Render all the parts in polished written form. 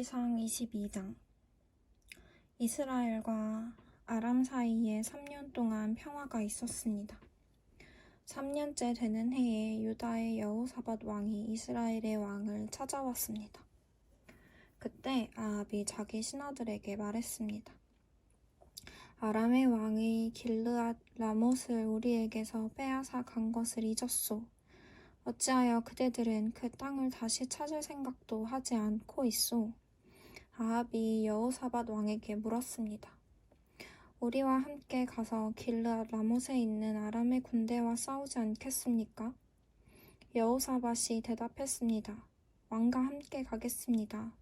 사무엘상 22장. 이스라엘과 아람 사이에 3년 동안 평화가 있었습니다. 3년째 되는 해에 유다의 여호사밧 왕이 이스라엘의 왕을 찾아왔습니다. 그때 아합이 자기 신하들에게 말했습니다. 아람의 왕이 길르앗 라못을 우리에게서 빼앗아 간 것을 잊었소. 어찌하여 그대들은 그 땅을 다시 찾을 생각도 하지 않고 있소? 아합이 여호사밧 왕에게 물었습니다. 우리와 함께 가서 길르앗 라못에 있는 아람의 군대와 싸우지 않겠습니까? 여호사밧이 대답했습니다. 왕과 함께 가겠습니다.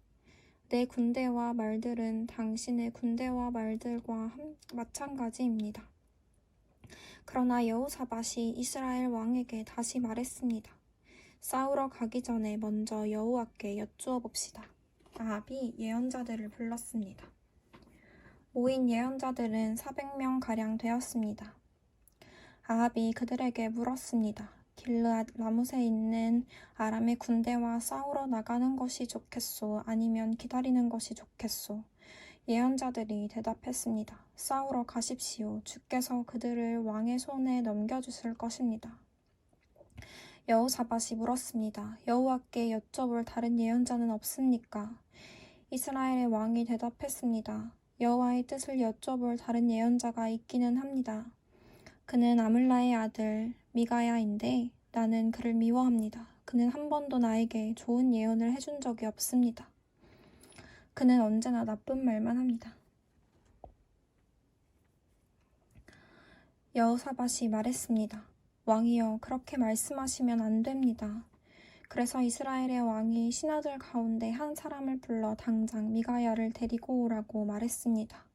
내 군대와 말들은 당신의 군대와 말들과 마찬가지입니다. 그러나 여호사밧이 이스라엘 왕에게 다시 말했습니다. 싸우러 가기 전에 먼저 여호와께 여쭈어 봅시다. 아합이 예언자들을 불렀습니다. 모인 예언자들은 400명가량 되었습니다. 아합이 그들에게 물었습니다. 길르앗 라못에 있는 아람의 군대와 싸우러 나가는 것이 좋겠소? 아니면 기다리는 것이 좋겠소? 예언자들이 대답했습니다. 싸우러 가십시오. 주께서 그들을 왕의 손에 넘겨주실 것입니다. 여호사밧이 물었습니다. 여호와께 여쭤볼 다른 예언자는 없습니까? 이스라엘의 왕이 대답했습니다. 여호와의 뜻을 여쭤볼 다른 예언자가 있기는 합니다. 그는 아물라의 아들 미가야인데 나는 그를 미워합니다. 그는 한 번도 나에게 좋은 예언을 해준 적이 없습니다. 그는 언제나 나쁜 말만 합니다. 여호사밧이 말했습니다. 왕이여, 그렇게 말씀하시면 안 됩니다. 그래서 이스라엘의 왕이 신하들 가운데 한 사람을 불러 당장 미가야를 데리고 오라고 말했습니다.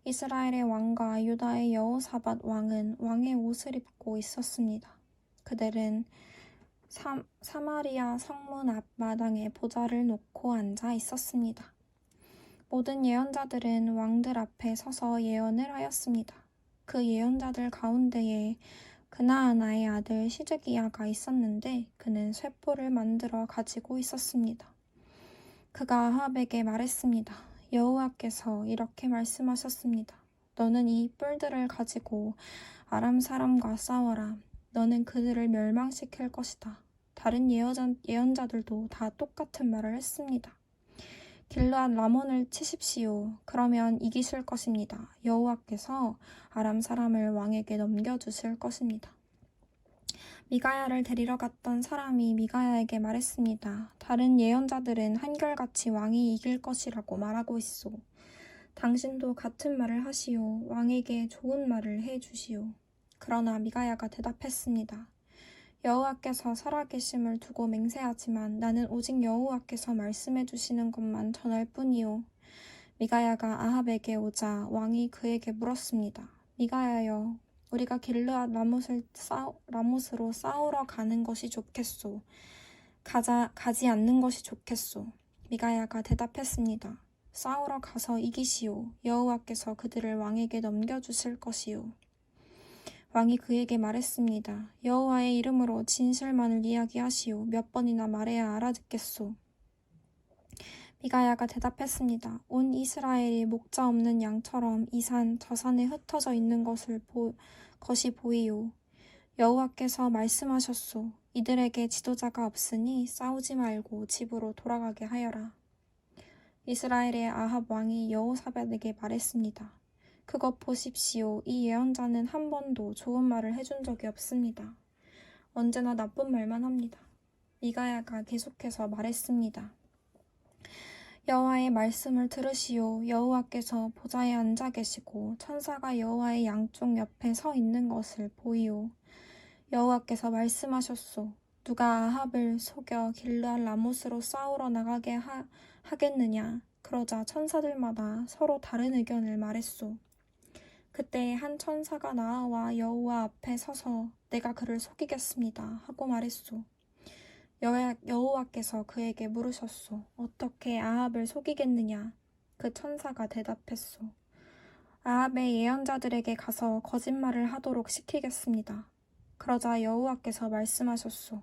이스라엘의 왕과 유다의 여호사밧 왕은 왕의 옷을 입고 있었습니다. 그들은 사마리아 성문 앞마당에 보좌를 놓고 앉아 있었습니다. 모든 예언자들은 왕들 앞에 서서 예언을 하였습니다. 그 예언자들 가운데에 그나아나의 아들 시즈기야가 있었는데 그는 쇠포를 만들어 가지고 있었습니다. 그가 아합에게 말했습니다. 여호와께서 이렇게 말씀하셨습니다. 너는 이 뿔들을 가지고 아람 사람과 싸워라. 너는 그들을 멸망시킬 것이다. 다른 예언자들도 다 똑같은 말을 했습니다. 길르앗 라몬을 치십시오. 그러면 이기실 것입니다. 여호와께서 아람 사람을 왕에게 넘겨주실 것입니다. 미가야를 데리러 갔던 사람이 미가야에게 말했습니다. 다른 예언자들은 한결같이 왕이 이길 것이라고 말하고 있소. 당신도 같은 말을 하시오. 왕에게 좋은 말을 해주시오. 그러나 미가야가 대답했습니다. 여호와께서 살아계심을 두고 맹세하지만 나는 오직 여호와께서 말씀해 주시는 것만 전할 뿐이오. 미가야가 아합에게 오자 왕이 그에게 물었습니다. 미가야여, 우리가 길르앗 라못으로 싸우러 가는 것이 좋겠소? 가지 않는 것이 좋겠소? 미가야가 대답했습니다. 싸우러 가서 이기시오. 여호와께서 그들을 왕에게 넘겨주실 것이오. 왕이 그에게 말했습니다. 여호와의 이름으로 진실만을 이야기하시오. 몇 번이나 말해야 알아듣겠소. 미가야가 대답했습니다. 온 이스라엘이 목자 없는 양처럼 이 산 저 산에 흩어져 있는 것이 보이오. 여호와께서 말씀하셨소. 이들에게 지도자가 없으니 싸우지 말고 집으로 돌아가게 하여라. 이스라엘의 아합 왕이 여호사밧에게 말했습니다. 그것 보십시오. 이 예언자는 한 번도 좋은 말을 해준 적이 없습니다. 언제나 나쁜 말만 합니다. 미가야가 계속해서 말했습니다. 여호와의 말씀을 들으시오. 여호와께서 보좌에 앉아 계시고 천사가 여호와의 양쪽 옆에 서 있는 것을 보이오. 여호와께서 말씀하셨소. 누가 아합을 속여 길르앗 라못으로 싸우러 나가게 하겠느냐. 그러자 천사들마다 서로 다른 의견을 말했소. 그때 한 천사가 나와 여호와 앞에 서서 내가 그를 속이겠습니다 하고 말했소. 여호와께서 그에게 물으셨소. 어떻게 아합을 속이겠느냐? 그 천사가 대답했소. 아합의 예언자들에게 가서 거짓말을 하도록 시키겠습니다. 그러자 여호와께서 말씀하셨소.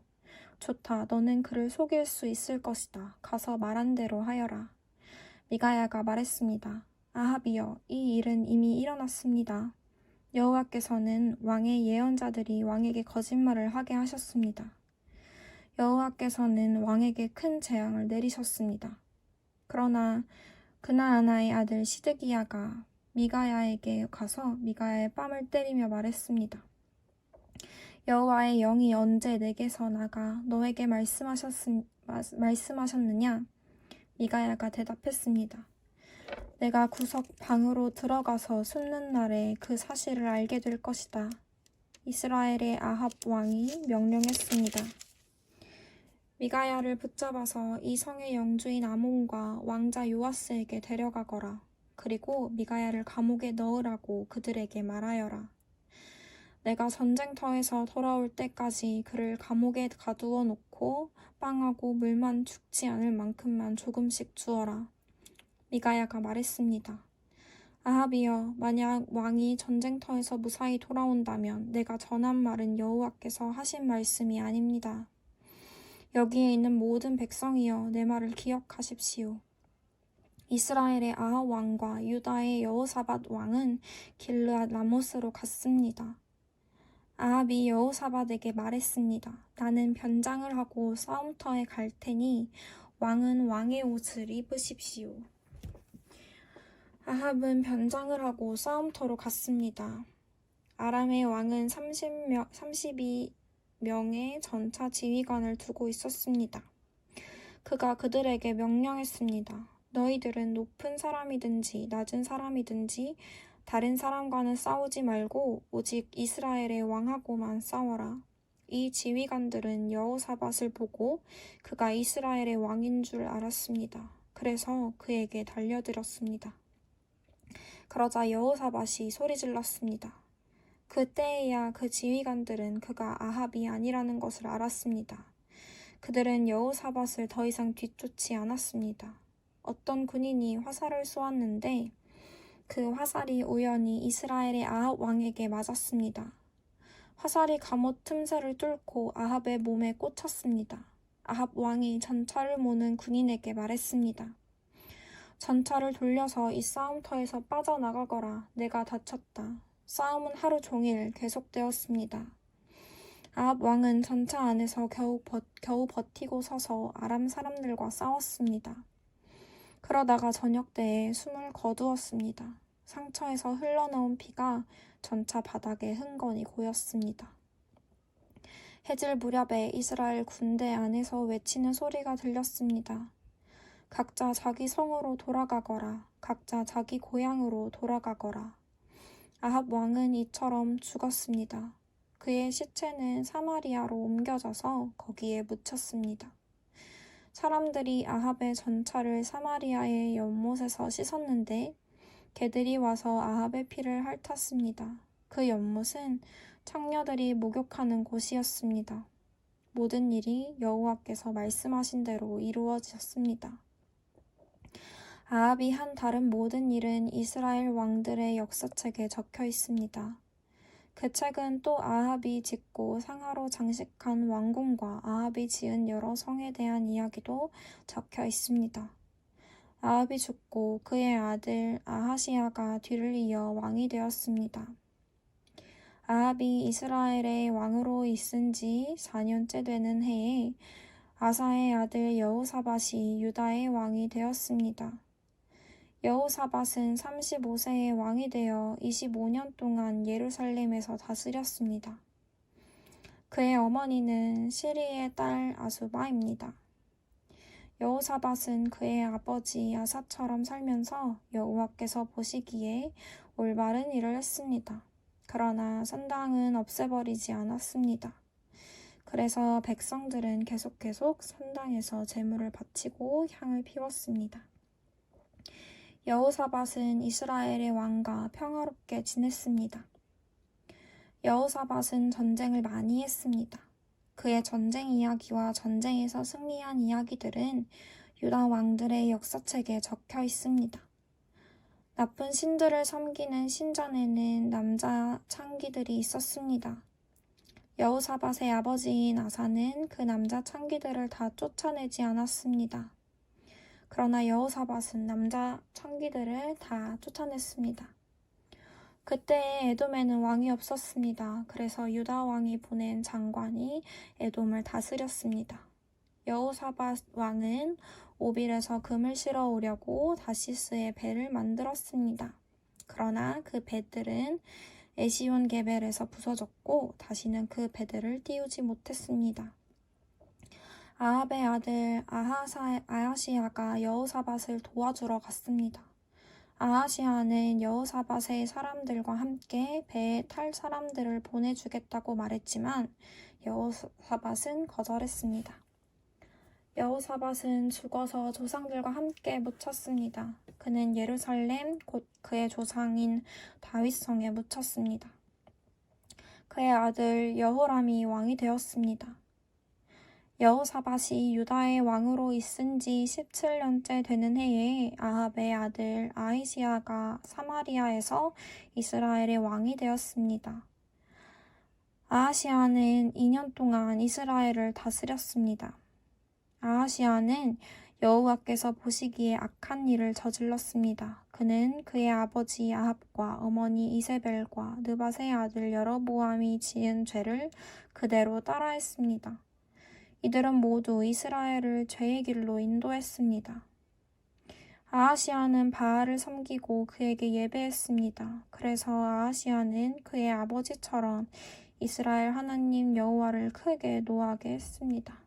좋다. 너는 그를 속일 수 있을 것이다. 가서 말한 대로 하여라. 미가야가 말했습니다. 아합이여, 이 일은 이미 일어났습니다. 여호와께서는 왕의 예언자들이 왕에게 거짓말을 하게 하셨습니다. 여호와께서는 왕에게 큰 재앙을 내리셨습니다. 그러나 그나아나의 아들 시드기야가 미가야에게 가서 미가야의 뺨을 때리며 말했습니다. 여호와의 영이 언제 내게서 나가 너에게 말씀하셨느냐? 미가야가 대답했습니다. 내가 구석 방으로 들어가서 숨는 날에 그 사실을 알게 될 것이다. 이스라엘의 아합 왕이 명령했습니다. 미가야를 붙잡아서 이 성의 영주인 아몬과 왕자 요아스에게 데려가거라. 그리고 미가야를 감옥에 넣으라고 그들에게 말하여라. 내가 전쟁터에서 돌아올 때까지 그를 감옥에 가두어 놓고 빵하고 물만 죽지 않을 만큼만 조금씩 주어라. 미가야가 말했습니다. 아합이여, 만약 왕이 전쟁터에서 무사히 돌아온다면 내가 전한 말은 여호와께서 하신 말씀이 아닙니다. 여기에 있는 모든 백성이여, 내 말을 기억하십시오. 이스라엘의 아합 왕과 유다의 여호사밧 왕은 길르앗 라못으로 갔습니다. 아합이 여호사밧에게 말했습니다. 나는 변장을 하고 싸움터에 갈 테니 왕은 왕의 옷을 입으십시오. 아합은 변장을 하고 싸움터로 갔습니다. 아람의 왕은 32명의 전차 지휘관을 두고 있었습니다. 그가 그들에게 명령했습니다. 너희들은 높은 사람이든지 낮은 사람이든지 다른 사람과는 싸우지 말고 오직 이스라엘의 왕하고만 싸워라. 이 지휘관들은 여호사밧을 보고 그가 이스라엘의 왕인 줄 알았습니다. 그래서 그에게 달려들었습니다. 그러자 여호사밧이 소리질렀습니다. 그때에야 그 지휘관들은 그가 아합이 아니라는 것을 알았습니다. 그들은 여호사밧을 더 이상 뒤쫓지 않았습니다. 어떤 군인이 화살을 쏘았는데 그 화살이 우연히 이스라엘의 아합 왕에게 맞았습니다. 화살이 갑옷 틈새를 뚫고 아합의 몸에 꽂혔습니다. 아합 왕이 전차를 모는 군인에게 말했습니다. 전차를 돌려서 이 싸움터에서 빠져나가거라. 내가 다쳤다. 싸움은 하루 종일 계속되었습니다. 아합 왕은 전차 안에서 겨우 버티고 서서 아람 사람들과 싸웠습니다. 그러다가 저녁 때에 숨을 거두었습니다. 상처에서 흘러나온 피가 전차 바닥에 흥건히 고였습니다. 해질 무렵에 이스라엘 군대 안에서 외치는 소리가 들렸습니다. 각자 자기 성으로 돌아가거라. 각자 자기 고향으로 돌아가거라. 아합 왕은 이처럼 죽었습니다. 그의 시체는 사마리아로 옮겨져서 거기에 묻혔습니다. 사람들이 아합의 전차를 사마리아의 연못에서 씻었는데 개들이 와서 아합의 피를 핥았습니다. 그 연못은 창녀들이 목욕하는 곳이었습니다. 모든 일이 여호와께서 말씀하신 대로 이루어졌습니다. 아합이 한 다른 모든 일은 이스라엘 왕들의 역사책에 적혀 있습니다. 그 책은 또 아합이 짓고 상하로 장식한 왕궁과 아합이 지은 여러 성에 대한 이야기도 적혀 있습니다. 아합이 죽고 그의 아들 아하시야가 뒤를 이어 왕이 되었습니다. 아합이 이스라엘의 왕으로 있은 지 4년째 되는 해에 아사의 아들 여호사밧이 유다의 왕이 되었습니다. 여호사밧은 35세에 왕이 되어 25년 동안 예루살렘에서 다스렸습니다. 그의 어머니는 시리의 딸 아수바입니다. 여호사밧은 그의 아버지 아사처럼 살면서 여호와께서 보시기에 올바른 일을 했습니다. 그러나 산당은 없애버리지 않았습니다. 그래서 백성들은 계속 산당에서 제물을 바치고 향을 피웠습니다. 여호사밧은 이스라엘의 왕과 평화롭게 지냈습니다. 여호사밧은 전쟁을 많이 했습니다. 그의 전쟁 이야기와 전쟁에서 승리한 이야기들은 유다 왕들의 역사책에 적혀 있습니다. 나쁜 신들을 섬기는 신전에는 남자 창기들이 있었습니다. 여호사밧의 아버지인 아사는 그 남자 창기들을 다 쫓아내지 않았습니다. 그러나 여호사밧은 남자 창기들을 다 쫓아냈습니다. 그때에 에돔에는 왕이 없었습니다. 그래서 유다 왕이 보낸 장관이 에돔을 다스렸습니다. 여호사밧 왕은 오빌에서 금을 실어 오려고 다시스에 배를 만들었습니다. 그러나 그 배들은 에시온 게벨에서 부서졌고 다시는 그 배들을 띄우지 못했습니다. 아합의 아들 아하시아가 여호사밧을 도와주러 갔습니다. 아하시아는 여호사밧의 사람들과 함께 배에 탈 사람들을 보내주겠다고 말했지만 여호사밧은 거절했습니다. 여호사밧은 죽어서 조상들과 함께 묻혔습니다. 그는 예루살렘 곧 그의 조상인 다윗성에 묻혔습니다. 그의 아들 여호람이 왕이 되었습니다. 여호사밧이 유다의 왕으로 있은 지 17년째 되는 해에 아합의 아들 아히시아가 사마리아에서 이스라엘의 왕이 되었습니다. 아하시아는 2년 동안 이스라엘을 다스렸습니다. 아하시아는 여호와께서 보시기에 악한 일을 저질렀습니다. 그는 그의 아버지 아합과 어머니 이세벨과 느밧의 아들 여로보암이 지은 죄를 그대로 따라했습니다. 이들은 모두 이스라엘을 죄의 길로 인도했습니다. 아하시아는 바알을 섬기고 그에게 예배했습니다. 그래서 아하시아는 그의 아버지처럼 이스라엘 하나님 여호와를 크게 노하게 했습니다.